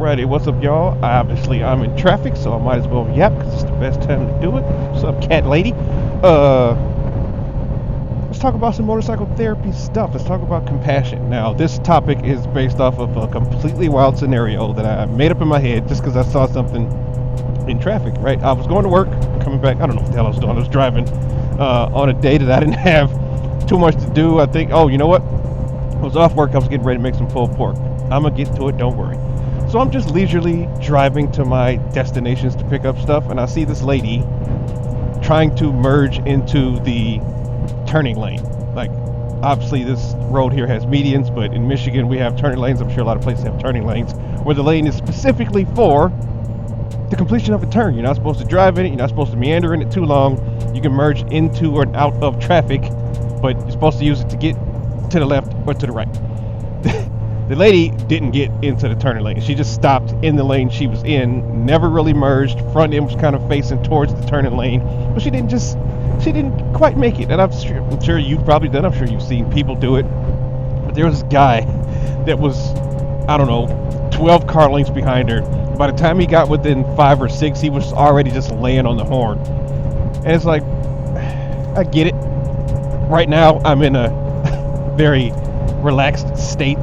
Alrighty, what's up, y'all? Obviously, I'm in traffic, so I might as well yap because it's the best time to do it. What's up, cat lady? Let's talk about some motorcycle therapy stuff. Let's talk about compassion. Now, this topic is based off of a completely wild scenario that I made up in my head just because I saw something in traffic, right? I was going to work, coming back. I don't know what the hell I was doing. I was driving on a day that I didn't have too much to do. I think, oh, you know what? I was off work. I was getting ready to make some pulled pork. I'm going to get to it. Don't worry. So I'm just leisurely driving to my destinations to pick up stuff, and I see this lady trying to merge into the turning lane. Like, obviously this road here has medians, but in Michigan we have turning lanes. I'm sure a lot of places have turning lanes where the lane is specifically for the completion of a turn. You're not supposed to drive in it. You're not supposed to meander in it too long. You can merge into or out of traffic, but you're supposed to use it to get to the left or to the right. The lady didn't get into the turning lane. She just stopped in the lane she was in, never really merged. Front end was kind of facing towards the turning lane, but she didn't quite make it. And I'm sure you've probably done, I'm sure you've seen people do it. But there was this guy that was, I don't know, 12 car lengths behind her. By the time he got within 5 or 6, he was already just laying on the horn. And it's like, I get it. Right now, I'm in a very relaxed state.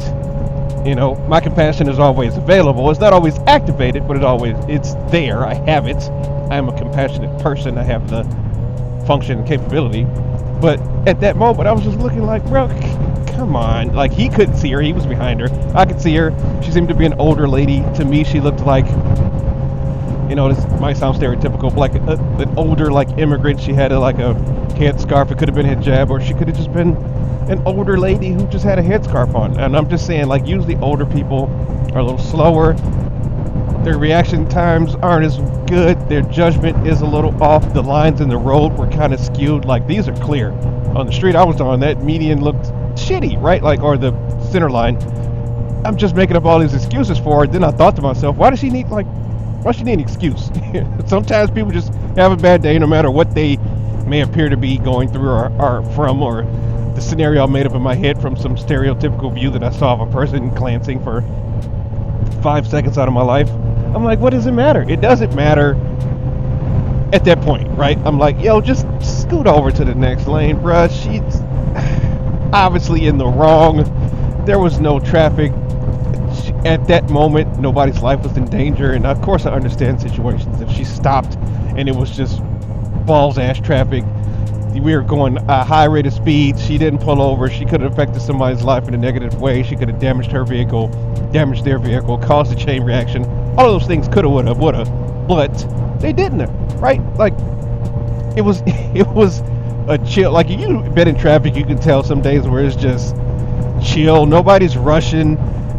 You know, my compassion is always available. It's not always activated, but it's there. I have it. I am a compassionate person. I have the function and capability. But at that moment, I was just looking like, bro, come on. Like, he couldn't see her. He was behind her. I could see her. She seemed to be an older lady. To me, she looked like, you know, this might sound stereotypical, but like an older, like, immigrant. She had a headscarf. It could have been a hijab, or she could have just been an older lady who just had a headscarf on. And I'm just saying, like, usually older people are a little slower. Their reaction times aren't as good. Their judgment is a little off. The lines in the road were kind of skewed. Like, these are clear. On the street I was on, that median looked shitty, right? Like, or the center line. I'm just making up all these excuses for her. Then I thought to myself, why does she need an excuse? Sometimes people just have a bad day no matter what they may appear to be going through or from, or the scenario I made up in my head from some stereotypical view that I saw of a person glancing for 5 seconds out of my life. I'm like, what does it matter? It doesn't matter at that point, right? I'm like, yo, just scoot over to the next lane, bruh. She's obviously in the wrong. There was no traffic. At that moment, nobody's life was in danger. And of course I understand situations. If she stopped and it was just balls-ass traffic, we were going a high rate of speed, she didn't pull over, she could have affected somebody's life in a negative way, she could have damaged her vehicle, damaged their vehicle, caused a chain reaction. All of those things could have, would have, but they didn't, right? Like, it was a chill. Like, you've been in traffic, you can tell some days where it's just chill. Nobody's rushing,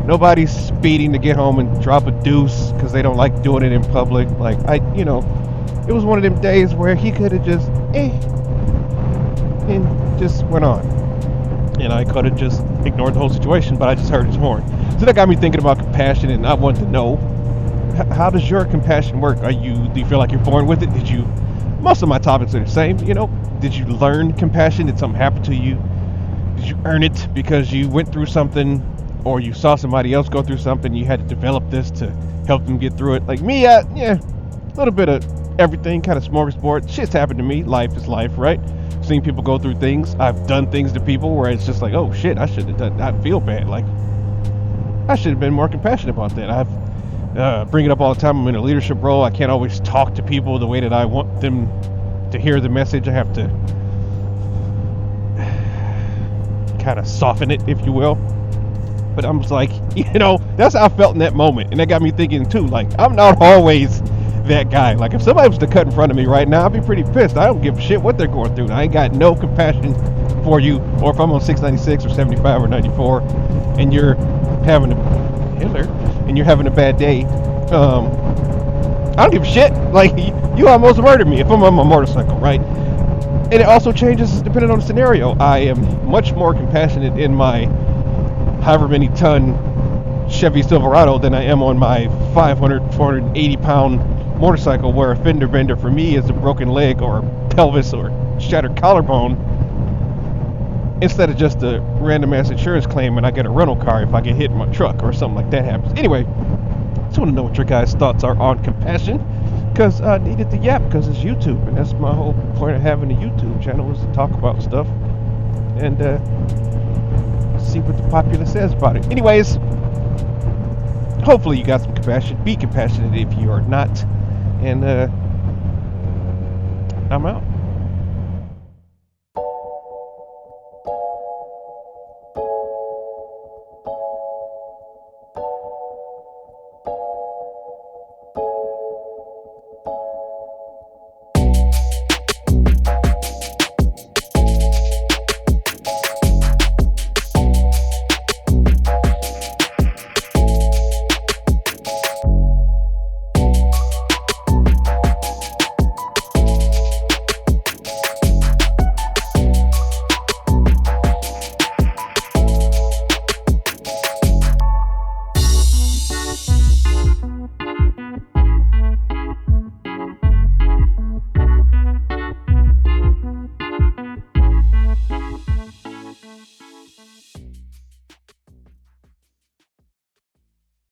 nobody's speeding to get home and drop a deuce because they don't like doing it in public. Like, it was one of them days where he could have just and just went on. And I could have just ignored the whole situation, but I just heard his horn. So that got me thinking about compassion, and I wanted to know, how does your compassion work? Do you feel like you're born with it? Most of my topics are the same, you know. Did you learn compassion? Did something happen to you? Did you earn it because you went through something, or you saw somebody else go through something, you had to develop this to help them get through it? Like me, a little bit of everything, kind of smorgasbord. Shit's happened to me. Life is life, right? Seen people go through things. I've done things to people where it's just like, oh shit, I should have done. I feel bad. Like, I should have been more compassionate about that. I've bring it up all the time. I'm in a leadership role. I can't always talk to people the way that I want them to hear the message. I have to kind of soften it, if you will. But I'm just like, that's how I felt in that moment, and that got me thinking too. Like, I'm not always that guy. Like, if somebody was to cut in front of me right now, I'd be pretty pissed. I don't give a shit what they're going through. I ain't got no compassion for you. Or if I'm on 696 or 75 or 94 and you're having a bad day, I don't give a shit. Like, you almost murdered me if I'm on my motorcycle, right? And it also changes depending on the scenario. I am much more compassionate in my however many ton Chevy Silverado than I am on my 500, 480 pound motorcycle, where a fender bender for me is a broken leg or a pelvis or shattered collarbone, instead of just a random ass insurance claim and I get a rental car if I get hit in my truck or something like that happens. Anyway, Just want to know what your guys' thoughts are on compassion, because I needed to yap because it's YouTube, and that's my whole point of having a YouTube channel, is to talk about stuff and see what the populace says about it. Anyways, hopefully you got some compassion. Be compassionate if you are not, and I'm out.